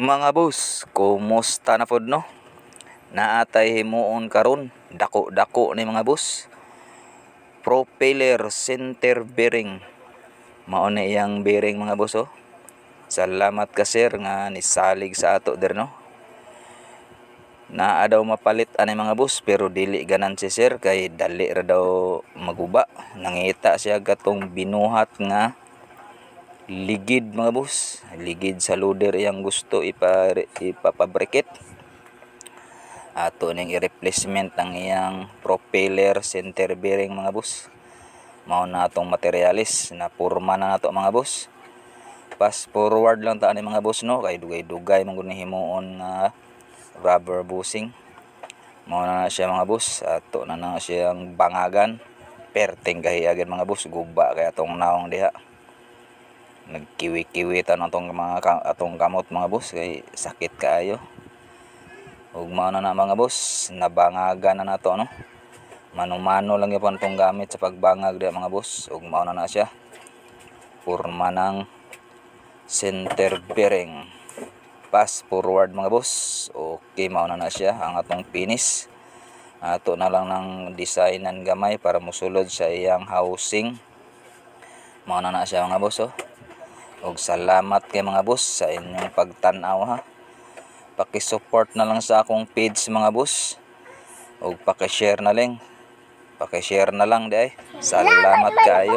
Mga boss, kumusta na pod no? Naatay himuon karon, dako-dako ni mga boss. Propeller center bearing. Mao na iyang bearing mga boss oh. Salamat ka sir nga nisalig sa ato der no. Naa daw mapalit ani mga boss pero dili ganan si sir kay dali ra daw maguba. Nangita siya gatong binuhat nga ligid mga boss, ligid sa loader yang gusto ipapabrikit. Ato ning i-replacement ang iyang propeller center bearing mga boss. Mao na atong materialis na porma na nato mga boss. Fast forward lang ta ni mga boss no kay dugay-dugay man gud ni himuon nga rubber bushing. Mao na siya mga boss, ato na siyang bangagan. Perting kahiyagan mga boss, guba kay atong naong diha. Nagkiwi-kiwitan atong atong kamot mga boss kay sakit kaayo. Ug mao na mga boss, nabangagan na nato no. Mano-mano lang gyapon tong gamit sa pagbangag diha mga boss. Ug mao na siya. Porma ng center bearing. Pass forward mga boss. Okay, mao na siya ang atong finish. Ato na lang ng designan gamay para mosulod sa iyang housing. Mao na siya mga boss oh. Og salamat kay mga boss sa inyong pagtan-aw ha. Paki-support na lang sa akong page mga boss. Og paki-share na lang. Paki-share na lang di ay. Salamat kayo.